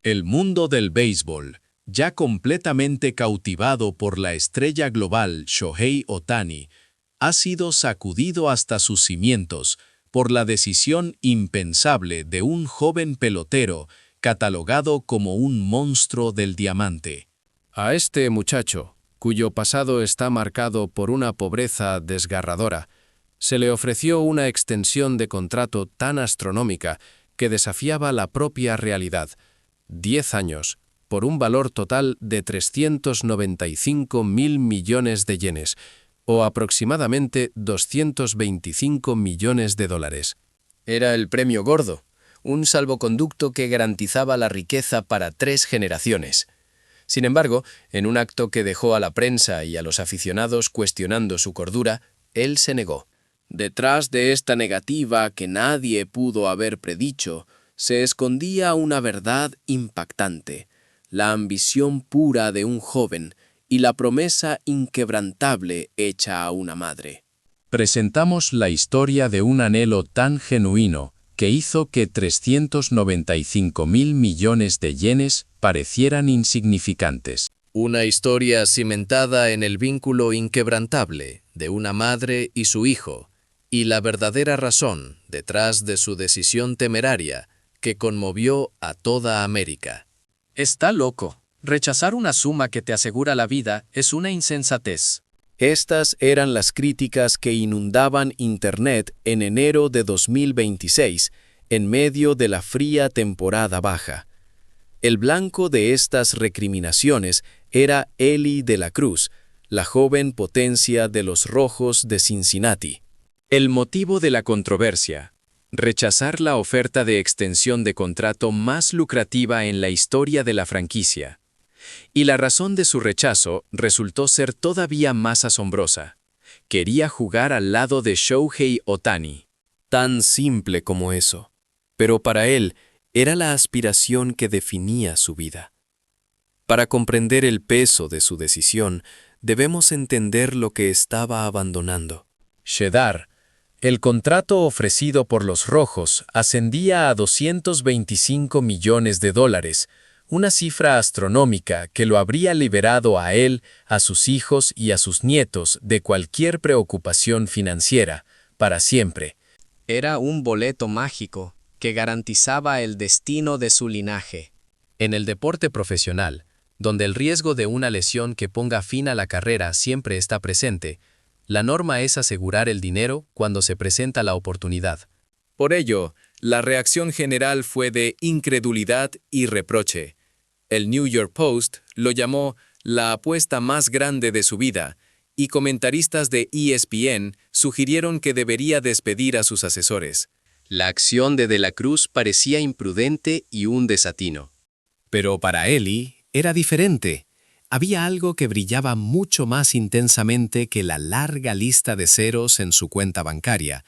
El mundo del béisbol, ya completamente cautivado por la estrella global Shohei Ohtani, ha sido sacudido hasta sus cimientos por la decisión impensable de un joven pelotero catalogado como un monstruo del diamante. A este muchacho, cuyo pasado está marcado por una pobreza desgarradora, se le ofreció una extensión de contrato tan astronómica que desafiaba la propia realidad: 10 años, por un valor total de 395.000 millones de yenes, o aproximadamente 225 millones de dólares. Era el premio gordo, un salvoconducto que garantizaba la riqueza para 3 generaciones. Sin embargo, en un acto que dejó a la prensa y a los aficionados cuestionando su cordura, él se negó. Detrás de esta negativa que nadie pudo haber predicho, se escondía una verdad impactante: la ambición pura de un joven y la promesa inquebrantable hecha a una madre. Presentamos la historia de un anhelo tan genuino que hizo que 395.000 millones de yenes parecieran insignificantes. Una historia cimentada en el vínculo inquebrantable de una madre y su hijo, y la verdadera razón detrás de su decisión temeraria que conmovió a toda América. Está loco. Rechazar una suma que te asegura la vida es una insensatez. Estas eran las críticas que inundaban Internet en enero de 2026, en medio de la fría temporada baja. El blanco de estas recriminaciones era Elly de la Cruz, la joven potencia de los Rojos de Cincinnati. El motivo de la controversia: rechazar la oferta de extensión de contrato más lucrativa en la historia de la franquicia. Y la razón de su rechazo resultó ser todavía más asombrosa. Quería jugar al lado de Shohei Ohtani. Tan simple como eso, pero para él era la aspiración que definía su vida. Para comprender el peso de su decisión, debemos entender lo que estaba abandonando. Shedar, el contrato ofrecido por los Rojos ascendía a 225 millones de dólares, una cifra astronómica que lo habría liberado a él, a sus hijos y a sus nietos de cualquier preocupación financiera, para siempre. Era un boleto mágico que garantizaba el destino de su linaje. En el deporte profesional, donde el riesgo de una lesión que ponga fin a la carrera siempre está presente, la norma es asegurar el dinero cuando se presenta la oportunidad. Por ello, la reacción general fue de incredulidad y reproche. El New York Post lo llamó la apuesta más grande de su vida, y comentaristas de ESPN sugirieron que debería despedir a sus asesores. La acción de la Cruz parecía imprudente y un desatino. Pero para Elly era diferente. Había algo que brillaba mucho más intensamente que la larga lista de ceros en su cuenta bancaria.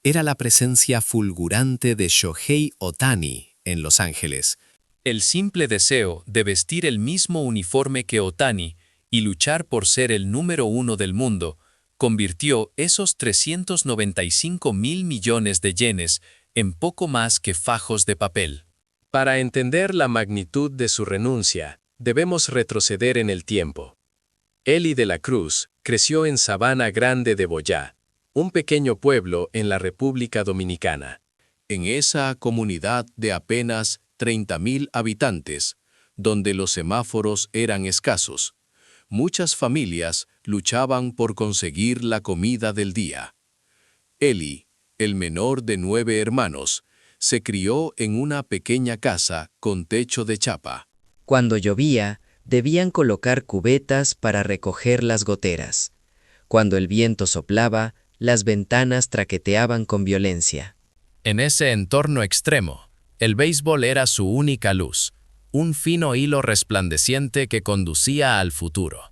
Era la presencia fulgurante de Shohei Ohtani en Los Ángeles. El simple deseo de vestir el mismo uniforme que Ohtani y luchar por ser el número 1 del mundo convirtió esos 395.000 millones de yenes en poco más que fajos de papel. Para entender la magnitud de su renuncia, debemos retroceder en el tiempo. Elly de la Cruz creció en Sabana Grande de Boyá, un pequeño pueblo en la República Dominicana. En esa comunidad de apenas 30.000 habitantes, donde los semáforos eran escasos, muchas familias luchaban por conseguir la comida del día. Elly, el menor de 9 hermanos, se crió en una pequeña casa con techo de chapa. Cuando llovía, debían colocar cubetas para recoger las goteras. Cuando el viento soplaba, las ventanas traqueteaban con violencia. En ese entorno extremo, el béisbol era su única luz, un fino hilo resplandeciente que conducía al futuro.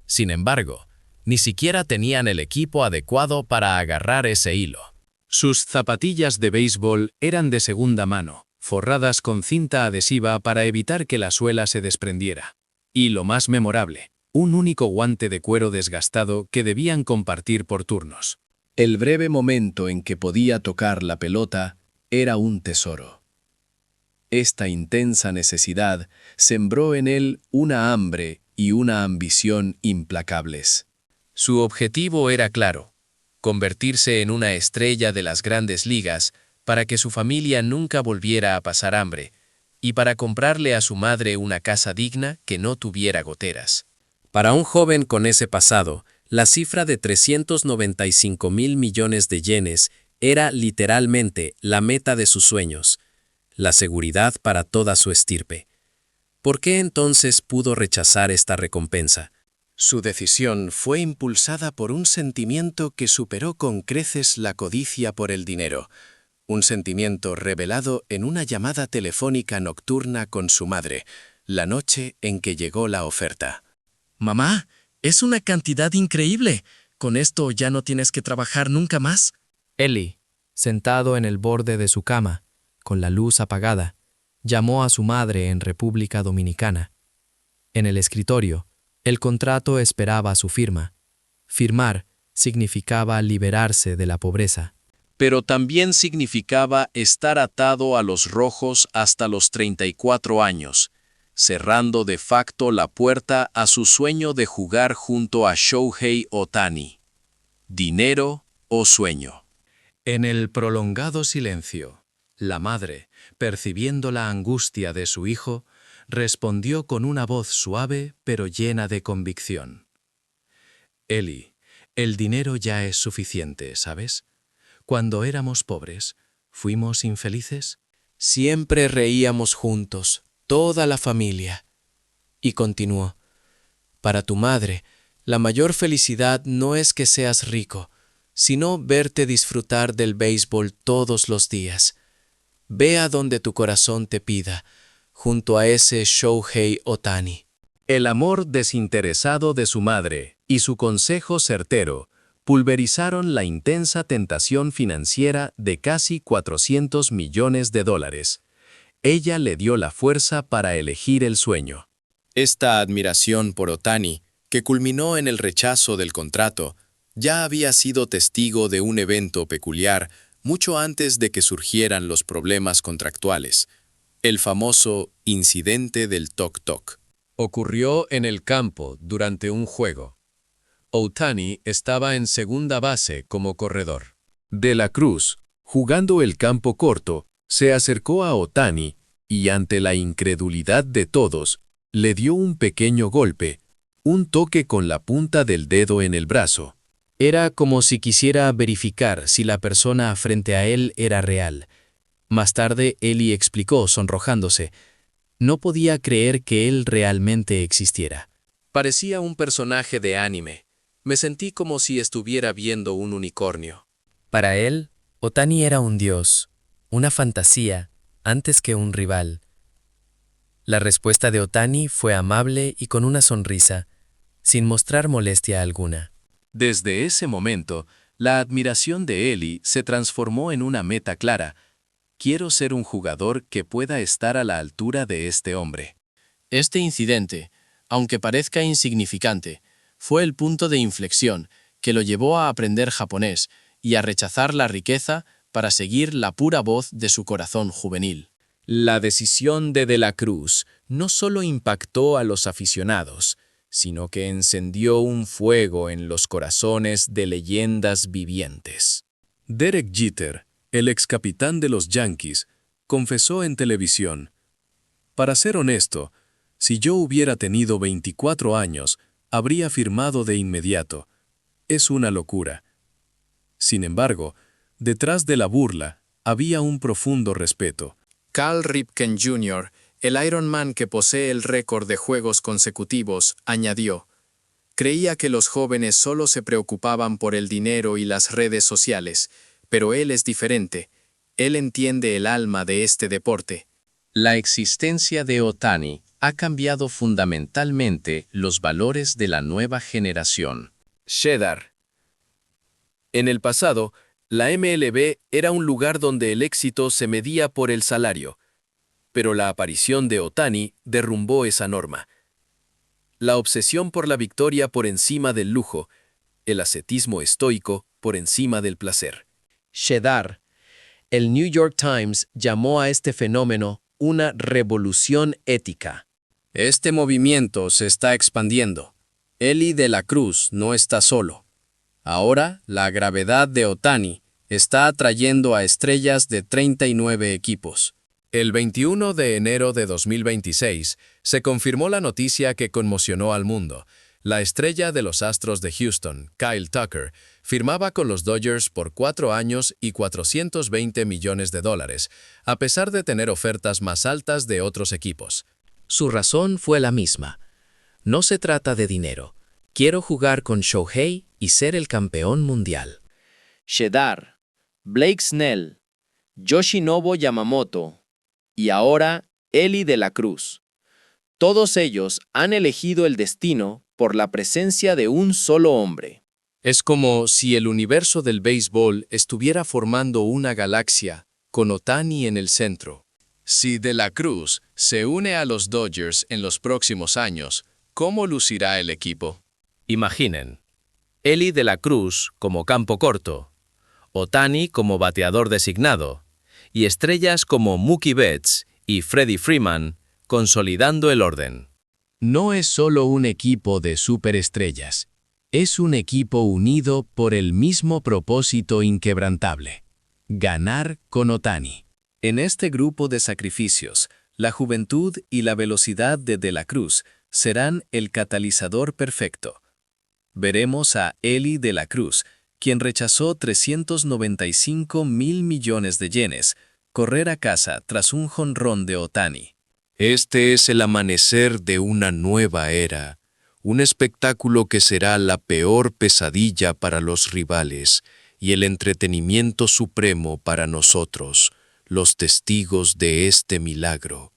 Sin embargo, ni siquiera tenían el equipo adecuado para agarrar ese hilo. Sus zapatillas de béisbol eran de segunda mano, forradas con cinta adhesiva para evitar que la suela se desprendiera. Y lo más memorable, un único guante de cuero desgastado que debían compartir por turnos. El breve momento en que podía tocar la pelota era un tesoro. Esta intensa necesidad sembró en él una hambre y una ambición implacables. Su objetivo era claro: convertirse en una estrella de las grandes ligas para que su familia nunca volviera a pasar hambre y para comprarle a su madre una casa digna que no tuviera goteras. Para un joven con ese pasado, la cifra de 395.000 millones de yenes era literalmente la meta de sus sueños, la seguridad para toda su estirpe. ¿Por qué entonces pudo rechazar esta recompensa? Su decisión fue impulsada por un sentimiento que superó con creces la codicia por el dinero, un sentimiento revelado en una llamada telefónica nocturna con su madre, la noche en que llegó la oferta. Mamá, es una cantidad increíble. ¿Con esto ya no tienes que trabajar nunca más? Eli, sentado en el borde de su cama, con la luz apagada, llamó a su madre en República Dominicana. En el escritorio, el contrato esperaba su firma. Firmar significaba liberarse de la pobreza. Pero también significaba estar atado a los rojos hasta los 34 años, cerrando de facto la puerta a su sueño de jugar junto a Shohei Ohtani. Dinero o sueño. En el prolongado silencio, la madre, percibiendo la angustia de su hijo, respondió con una voz suave pero llena de convicción. Eli, el dinero ya es suficiente, ¿sabes? Cuando éramos pobres, ¿fuimos infelices? Siempre reíamos juntos, toda la familia. Y continuó: para tu madre, la mayor felicidad no es que seas rico, sino verte disfrutar del béisbol todos los días. Ve a donde tu corazón te pida, junto a ese Shohei Ohtani. El amor desinteresado de su madre y su consejo certero pulverizaron la intensa tentación financiera de casi 400 millones de dólares. Ella le dio la fuerza para elegir el sueño. Esta admiración por Ohtani, que culminó en el rechazo del contrato, ya había sido testigo de un evento peculiar mucho antes de que surgieran los problemas contractuales, el famoso incidente del toc-toc. Ocurrió en el campo durante un juego. Ohtani estaba en segunda base como corredor. De la Cruz, jugando el campo corto, se acercó a Ohtani y, ante la incredulidad de todos, le dio un pequeño golpe, un toque con la punta del dedo en el brazo. Era como si quisiera verificar si la persona frente a él era real. Más tarde, Eli explicó, sonrojándose: no podía creer que él realmente existiera. Parecía un personaje de anime. Me sentí como si estuviera viendo un unicornio. Para él, Ohtani era un dios, una fantasía, antes que un rival. La respuesta de Ohtani fue amable y con una sonrisa, sin mostrar molestia alguna. Desde ese momento, la admiración de Eli se transformó en una meta clara. Quiero ser un jugador que pueda estar a la altura de este hombre. Este incidente, aunque parezca insignificante, fue el punto de inflexión que lo llevó a aprender japonés y a rechazar la riqueza para seguir la pura voz de su corazón juvenil. La decisión de la Cruz no solo impactó a los aficionados, sino que encendió un fuego en los corazones de leyendas vivientes. Derek Jeter, el excapitán de los Yankees, confesó en televisión: «Para ser honesto, si yo hubiera tenido 24 años, habría firmado de inmediato. Es una locura». Sin embargo, detrás de la burla había un profundo respeto. Cal Ripken Jr., el Ironman que posee el récord de juegos consecutivos, añadió: creía que los jóvenes solo se preocupaban por el dinero y las redes sociales, pero él es diferente. Él entiende el alma de este deporte. La existencia de Ohtani ha cambiado fundamentalmente los valores de la nueva generación. Cheddar. En el pasado, la MLB era un lugar donde el éxito se medía por el salario, pero la aparición de Ohtani derrumbó esa norma. La obsesión por la victoria por encima del lujo, el ascetismo estoico por encima del placer. Cheddar. El New York Times llamó a este fenómeno una revolución ética. Este movimiento se está expandiendo. Eli de la Cruz no está solo. Ahora, la gravedad de Ohtani está atrayendo a estrellas de 39 equipos. El 21 de enero de 2026 se confirmó la noticia que conmocionó al mundo. La estrella de los Astros de Houston, Kyle Tucker, firmaba con los Dodgers por 4 años y $420 millones, a pesar de tener ofertas más altas de otros equipos. Su razón fue la misma. No se trata de dinero. Quiero jugar con Shohei y ser el campeón mundial. Shedar, Blake Snell, Yoshinobu Yamamoto y ahora Eli de la Cruz. Todos ellos han elegido el destino por la presencia de un solo hombre. Es como si el universo del béisbol estuviera formando una galaxia, con Ohtani en el centro. Si De la Cruz se une a los Dodgers en los próximos años, ¿cómo lucirá el equipo? Imaginen, Eli de la Cruz como campo corto, Ohtani como bateador designado, y estrellas como Mookie Betts y Freddie Freeman consolidando el orden. No es solo un equipo de superestrellas, es un equipo unido por el mismo propósito inquebrantable: ganar con Ohtani. En este grupo de sacrificios, la juventud y la velocidad de la Cruz serán el catalizador perfecto. Veremos a Eli de la Cruz, quien rechazó 395 mil millones de yenes, correr a casa tras un jonrón de Ohtani. Este es el amanecer de una nueva era, un espectáculo que será la peor pesadilla para los rivales y el entretenimiento supremo para nosotros, los testigos de este milagro.